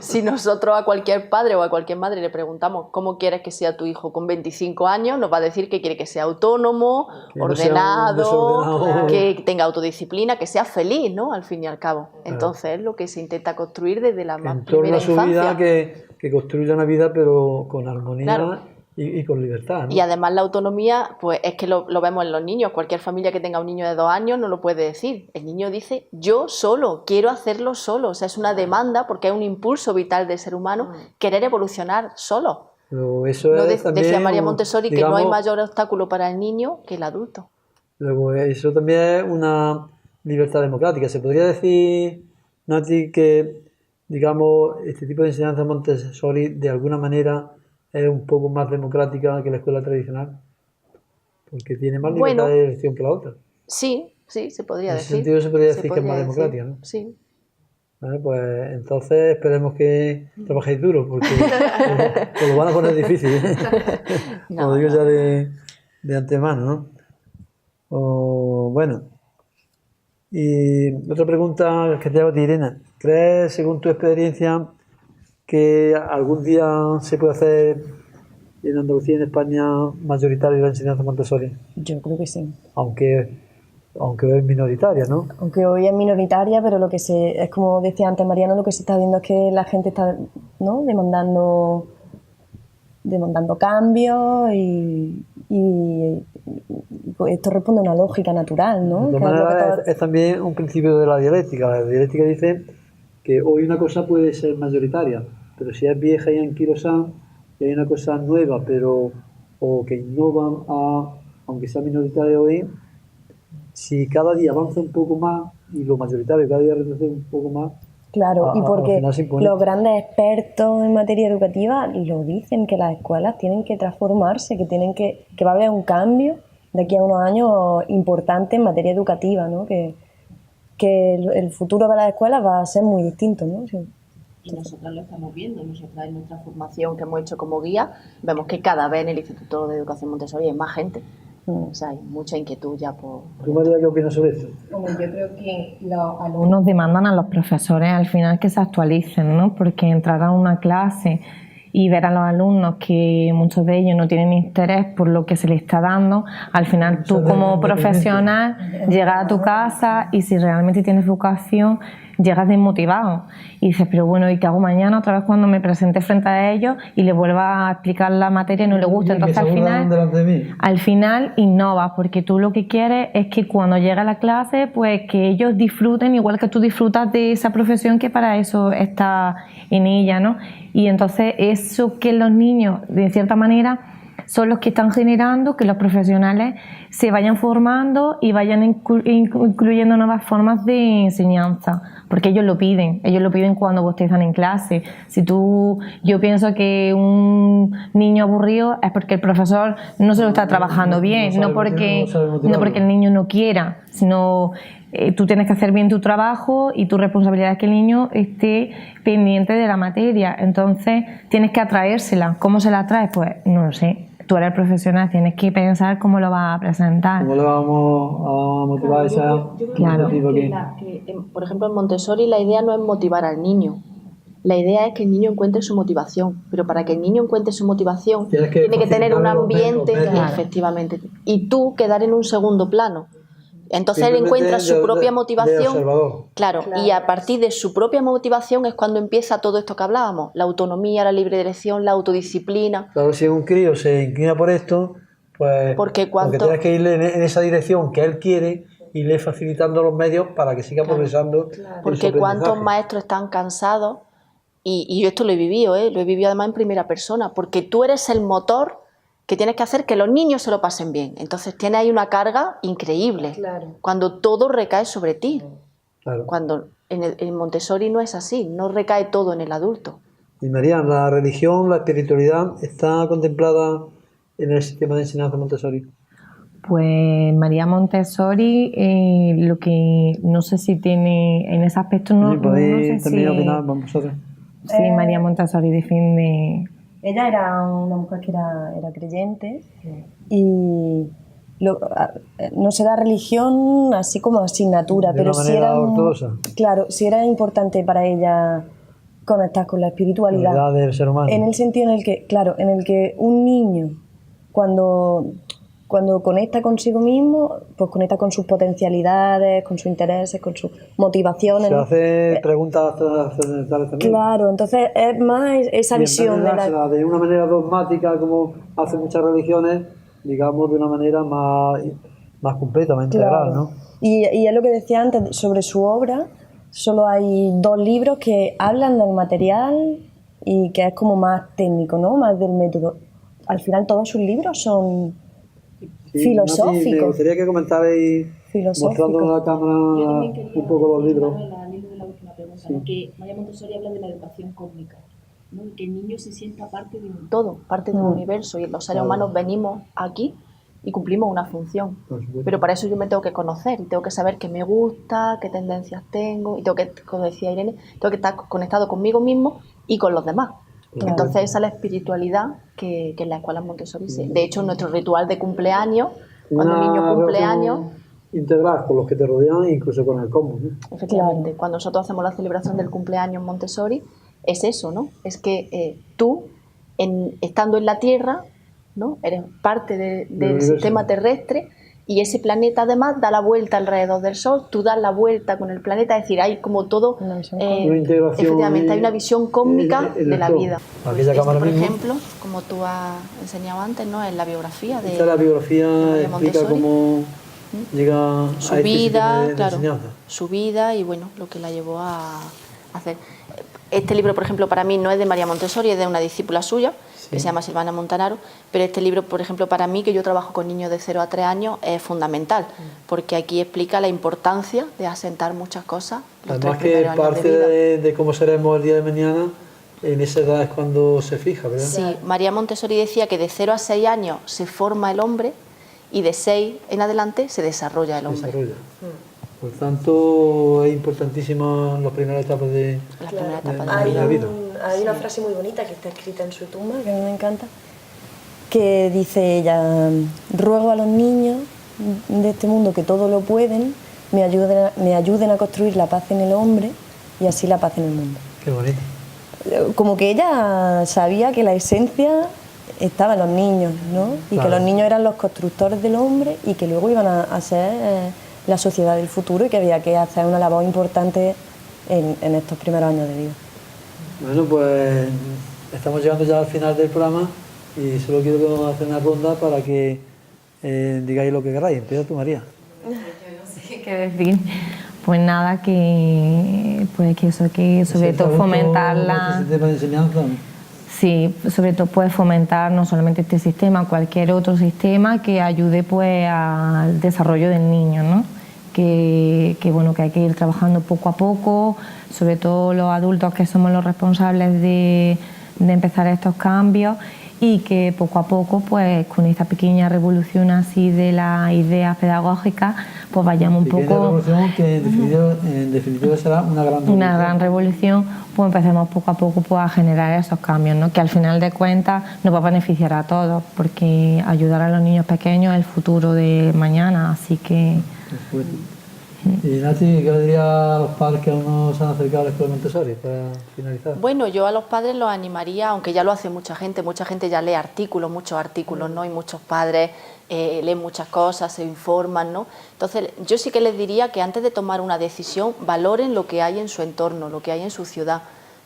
Si nosotros a cualquier padre o a cualquier madre le preguntamos cómo quieres que sea tu hijo con 25 años, nos va a decir que quiere que sea autónomo, Que no sea un ordenado, desordenado. que tenga autodisciplina, que sea feliz, ¿no? Al fin y al cabo. Entonces es lo que se intenta construir desde la más En torno primera a su infancia. vida, que construya una vida, pero con armonía Claro. y con libertad, ¿no? Y además la autonomía, pues es que lo vemos en los niños. Cualquier familia que tenga un niño de 2 años no lo puede decir. El niño dice, yo solo, quiero hacerlo solo. O sea, es una demanda porque es un impulso vital del ser humano querer evolucionar solo. Luego, eso No es también, decía María Montessori que no hay digamos, mayor obstáculo para el niño que el adulto. luego, eso también es una libertad democrática. Se podría decir, Nati, que, digamos, este tipo de enseñanza Montessori de alguna manera es un poco más democrática que la escuela tradicional, porque tiene más libertad Bueno, de elección que la otra. sí, se podría En decir. ese sentido se podría Se decir que es más podría decir, democrática, ¿no? Sí. Vale, pues entonces esperemos que trabajéis duro, porque os lo van a poner difícil, ¿eh? No, Os digo no. ya de antemano, ¿no? Bueno, y otra pregunta que te hago a ti, Irene. ¿Crees, según tu experiencia, que algún día se puede hacer en Andalucía y en España mayoritaria la enseñanza Montessori? Yo creo que sí. Aunque es minoritaria, ¿no? Aunque hoy es minoritaria, pero lo que es como decía antes Mariano, lo que se está viendo es que la gente está, ¿no?, demandando cambios y esto responde a una lógica natural, ¿no? De Que todas es lo que maneras, todo- es también un principio de la dialéctica. La dialéctica dice que hoy una cosa puede ser mayoritaria, pero si es vieja y anquilosada, y hay una cosa nueva, o que innova, aunque sea minoritaria hoy, si cada día avanza un poco más y lo mayoritario cada día retrocede un poco más, Claro, y al porque final se impone. los grandes expertos en materia educativa lo dicen, que las escuelas tienen que transformarse, que va a haber un cambio de aquí a unos años importante en materia educativa, ¿no? Que el futuro de las escuelas va a ser muy distinto, ¿no? Sí. Y nosotras lo estamos viendo, nosotras en nuestra formación que hemos hecho como guía, vemos que cada vez en el Instituto de Educación Montessori hay más gente. O sea, hay mucha inquietud ya por ¿Tú, María, qué opinas sobre esto? Hombre, yo creo que los alumnos demandan a los profesores al final que se actualicen, ¿no? Porque entrar a una clase y ver a los alumnos que muchos de ellos no tienen interés por lo que se les está dando, al final tú como profesional llegas a tu casa y si realmente tienes vocación llegas desmotivado y dices, pero bueno, ¿y qué hago mañana otra vez cuando me presente frente a ellos y les vuelva a explicar la materia y no les gusta? Entonces al final innovas, porque tú lo que quieres es que cuando llegue a la clase, pues que ellos disfruten igual que tú disfrutas de esa profesión, que para eso está en ella, ¿no? Y entonces eso que los niños, de cierta manera, son los que están generando que los profesionales se vayan formando y vayan incluyendo nuevas formas de enseñanza, porque ellos lo piden cuando bostezan en clase. Yo pienso que un niño aburrido es porque el profesor no se lo está trabajando bien, no porque el niño no quiera, sino tú tienes que hacer bien tu trabajo y tu responsabilidad es que el niño esté pendiente de la materia. Entonces tienes que atraérsela. ¿Cómo se la atraes? Pues no lo sé. Tú eres profesional, tienes que pensar cómo lo vas a presentar. ¿Cómo le vamos a motivar Yo creo que, por ejemplo, en Montessori la idea no es motivar al niño. La idea es que el niño encuentre su motivación, pero para que el niño encuentre su motivación tiene que tener un ambiente, efectivamente, y tú quedar en un segundo plano. Entonces él encuentra su propia motivación, claro, y a partir de su propia motivación es cuando empieza todo esto que hablábamos, la autonomía, la libre dirección, la autodisciplina. Claro, si un crío se inclina por esto, pues porque tienes que irle en esa dirección que él quiere, irle facilitando los medios para que siga progresando. Porque cuántos maestros están cansados, y yo esto lo he vivido además en primera persona, porque tú eres el motor que tienes que hacer que los niños se lo pasen bien. Entonces tienes ahí una carga increíble, cuando todo recae sobre ti. Claro. Cuando en Montessori no es así, no recae todo en el adulto. Y María, ¿la religión, la espiritualidad está contemplada en el sistema de enseñanza Montessori? Pues María Montessori, lo que no sé si tiene en ese aspecto, no sé también si opinar vosotros. Sí, María Montessori defiende. Ella era una mujer que era creyente y no se da religión así como asignatura, De pero una sí manera era, ortodoxa. claro, sí era importante para ella conectar con la La espiritualidad. unidad del ser humano. En el sentido en el que, claro, en el que un niño cuando conecta consigo mismo, pues conecta con sus potencialidades, con sus intereses, con sus motivaciones. Se ¿no? hace preguntas trascendentales también. Claro, entonces es más esa Y en vez visión de de la... dársela de una manera dogmática, como hacen muchas religiones, digamos de una manera más completa, más integral, ¿no? Y es lo que decía antes sobre su obra, solo hay 2 libros que hablan del material y que es como más técnico, ¿no? Más del método. Al final todos sus libros son Sí, Nati, me filosóficos. gustaría que comentarais mostrándonos a la Yo cámara también quería un poco los decir, libros. Manuel, al hilo de la última pregunta, ¿no? Que María Montessori habla de la educación cósmica, ¿no? Que el niño se sienta parte de un todo, parte de un universo, y los seres humanos venimos aquí y cumplimos una función. Por supuesto. Pero para eso yo me tengo que conocer y tengo que saber qué me gusta, qué tendencias tengo, y tengo que, como decía Irene, tengo que estar conectado conmigo mismo y con los demás. Claro. Entonces esa es la espiritualidad que en la escuela Montessori de hecho, nuestro ritual de cumpleaños, cuando un niño cumple años, integral con los que te rodean e incluso con el cosmos, ¿no? efectivamente, cuando nosotros hacemos la celebración del cumpleaños Montessori, es eso, ¿no? Es que tú, estando en la Tierra, ¿no? Eres parte del sistema terrestre, y ese planeta además da la vuelta alrededor del Sol, tú das la vuelta con el planeta, es decir, hay como todo, Una integración, efectivamente, hay una visión cósmica en de el la todo. vida. Aquella cámara por mismo. ejemplo, como tú has enseñado antes, ¿no? Es la biografía de... Esta la biografía María explica Montessori. cómo llega a Su este vida, sistema de claro, enseñanza. su vida y bueno, lo que la llevó a hacer. Este libro, por ejemplo, para mí no es de María Montessori, es de una discípula suya, que se llama Silvana Montanaro, pero este libro, por ejemplo, para mí, que yo trabajo con niños de 0 a 3 años, es fundamental, porque aquí explica la importancia de asentar muchas cosas. Además que parte de cómo seremos el día de mañana, en esa edad es cuando se fija, ¿verdad? Sí, María Montessori decía que de 0 a 6 años se forma el hombre y de 6 en adelante se desarrolla el hombre. Por tanto, es importantísima las primeras etapas de la vida. Hay una frase muy bonita que está escrita en su tumba, que a mí me encanta, que dice ella: ruego a los niños de este mundo que todo lo pueden, me ayuden a construir la paz en el hombre y así la paz en el mundo. Qué bonito. Como que ella sabía que la esencia estaba en los niños, ¿no? Y que los niños eran los constructores del hombre y que luego iban a ser la sociedad del futuro, y que había que hacer una labor importante en estos primeros años de vida. Bueno, pues estamos llegando ya al final del programa y solo quiero hacer una ronda para que digáis lo que queráis. Empieza tú, María. Yo no sé qué decir. Pues nada, que sobre todo fomentar la... ¿Este sistema de enseñanza? Sí, sobre todo pues fomentar no solamente este sistema, cualquier otro sistema que ayude pues al desarrollo del niño, ¿no? Que bueno, que hay que ir trabajando poco a poco, sobre todo los adultos que somos los responsables de empezar estos cambios, y que poco a poco, pues con esta pequeña revolución así de las ideas pedagógicas, pues vayamos un poco... revolución que en definitiva será una gran revolución. Una gran revolución, pues empecemos poco a poco pues, a generar esos cambios, ¿no? Que al final de cuentas nos va a beneficiar a todos, porque ayudar a los niños pequeños es el futuro de mañana, así que... Y Nati, ¿qué le diría a los padres que aún no se han acercado a la escuela Montessori para finalizar? Bueno, yo a los padres los animaría, aunque ya lo hace mucha gente ya lee artículos, muchos artículos, ¿no? Y muchos padres leen muchas cosas, se informan, ¿no? Entonces, yo sí que les diría que antes de tomar una decisión, valoren lo que hay en su entorno, lo que hay en su ciudad,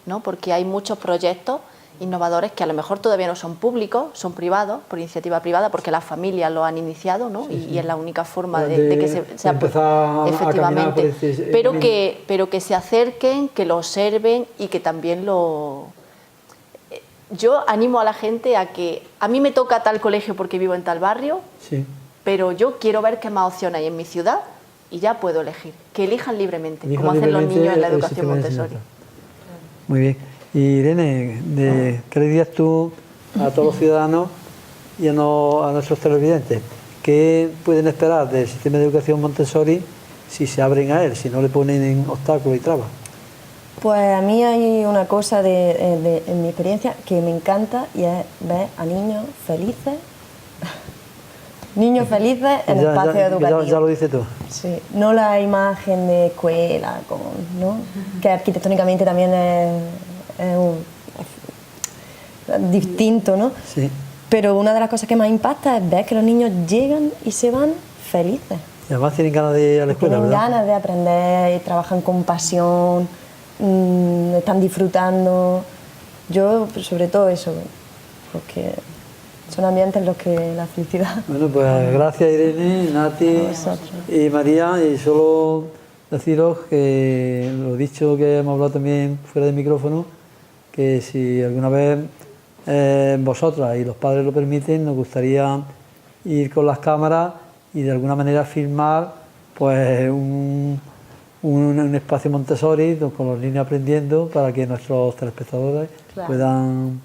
¿no? Porque hay muchos proyectos innovadores que a lo mejor todavía no son públicos, son privados, por iniciativa privada, porque las familias lo han iniciado, ¿no? Y es la única forma de que se empezar efectivamente, a pero que se acerquen, que lo observen y que también lo... Yo animo a la gente a que a mí me toca tal colegio porque vivo en tal barrio, pero yo quiero ver qué más opciones hay en mi ciudad y ya puedo elegir, que elijan libremente, como hacen los niños en la educación Montessori. Muy bien. Y Irene, ¿qué le dirías tú a todos los ciudadanos y a nuestros televidentes? ¿Qué pueden esperar del sistema de educación Montessori si se abren a él, si no le ponen obstáculos y trabas? Pues a mí hay una cosa en mi experiencia que me encanta, y es ver a niños felices Niños felices en espacios educativos. Ya lo dice tú. Sí, no la imagen de escuela, como, ¿no? Que arquitectónicamente también es distinto, ¿no? Sí. Pero una de las cosas que más impacta es ver que los niños llegan y se van felices. Y además tienen ganas de ir a la escuela, Tienen ¿verdad? ganas de aprender, trabajan con pasión, están disfrutando. Yo, sobre todo eso, porque son ambientes en los que la felicidad... Bueno, pues gracias Irene, Nati y María, y solo deciros que lo dicho que hemos hablado también fuera del micrófono, que si alguna vez vosotras y los padres lo permiten, nos gustaría ir con las cámaras y de alguna manera filmar pues un espacio Montessori con los niños aprendiendo para que nuestros telespectadores puedan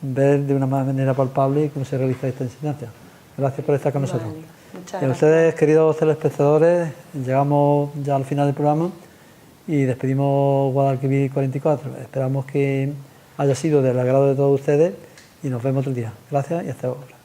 ver de una manera palpable cómo se realiza esta enseñanza. Gracias por estar con nosotros. Y a ustedes, queridos telespectadores, llegamos ya al final del programa y despedimos Guadalquivir 44. Esperamos que haya sido del agrado de todos ustedes y nos vemos otro día. Gracias y hasta ahora.